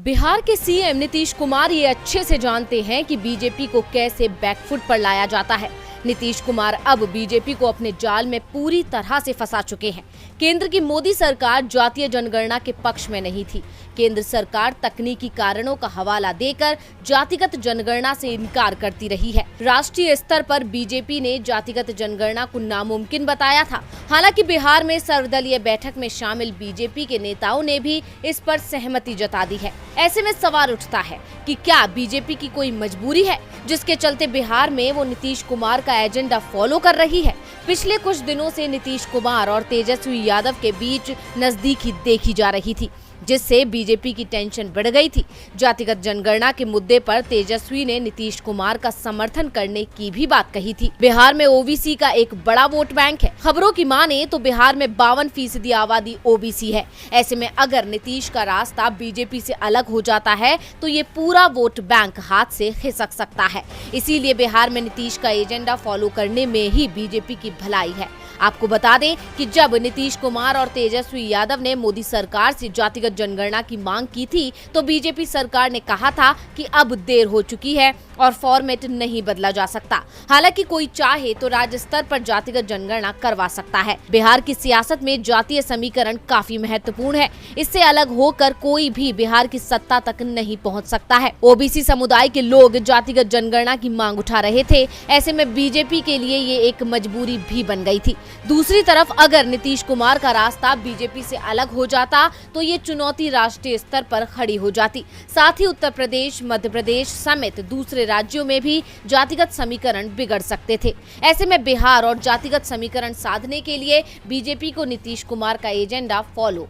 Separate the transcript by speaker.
Speaker 1: बिहार के सीएम नीतीश कुमार ये अच्छे से जानते हैं कि बीजेपी को कैसे बैकफुट पर लाया जाता है। नीतीश कुमार अब बीजेपी को अपने जाल में पूरी तरह से फंसा चुके हैं। केंद्र की मोदी सरकार जातीय जनगणना के पक्ष में नहीं थी। केंद्र सरकार तकनीकी कारणों का हवाला देकर जातिगत जनगणना से इनकार करती रही है। राष्ट्रीय स्तर पर बीजेपी ने जातिगत जनगणना को नामुमकिन बताया था। हालांकि बिहार में सर्वदलीय बैठक में शामिल बीजेपी के नेताओं ने भी इस पर सहमति जता दी है। ऐसे में सवाल उठता है कि क्या बीजेपी की कोई मजबूरी है जिसके चलते बिहार में वो नीतीश कुमार का एजेंडा फॉलो कर रही है। पिछले कुछ दिनों से नीतीश कुमार और तेजस्वी यादव के बीच नजदीकी देखी जा रही थी, जिससे बीजेपी की टेंशन बढ़ गई थी। जातिगत जनगणना के मुद्दे पर तेजस्वी ने नीतीश कुमार का समर्थन करने की भी बात कही थी। बिहार में ओबीसी का एक बड़ा वोट बैंक है। खबरों की माने तो बिहार में 52% आबादी ओबीसी है। ऐसे में अगर नीतीश का रास्ता बीजेपी से अलग हो जाता है तो ये पूरा वोट बैंक हाथ से खिसक सकता है। इसीलिए बिहार में नीतीश का एजेंडा फॉलो करने में ही बीजेपी की भलाई है। आपको बता दें कि जब नीतीश कुमार और तेजस्वी यादव ने मोदी सरकार से जातिगत जनगणना की मांग की थी तो बीजेपी सरकार ने कहा था कि अब देर हो चुकी है और फॉर्मेट नहीं बदला जा सकता। हालांकि कोई चाहे तो राज्य स्तर पर जातिगत जनगणना करवा सकता है। बिहार की सियासत में जातीय समीकरण काफी महत्वपूर्ण है। इससे अलग होकर कोई भी बिहार की सत्ता तक नहीं पहुंच सकता है। ओबीसी समुदाय के लोग जातिगत जनगणना की मांग उठा रहे थे। ऐसे में बीजेपी के लिए ये एक मजबूरी भी बन गई थी। दूसरी तरफ अगर नीतीश कुमार का रास्ता बीजेपी से अलग हो जाता तो ये चुनौती राष्ट्रीय स्तर पर खड़ी हो जाती। साथ ही उत्तर प्रदेश, मध्य प्रदेश समेत दूसरे राज्यों में भी जातिगत समीकरण बिगड़ सकते थे। ऐसे में बिहार और जातिगत समीकरण साधने के लिए बीजेपी को नीतीश कुमार का एजेंडा फॉलो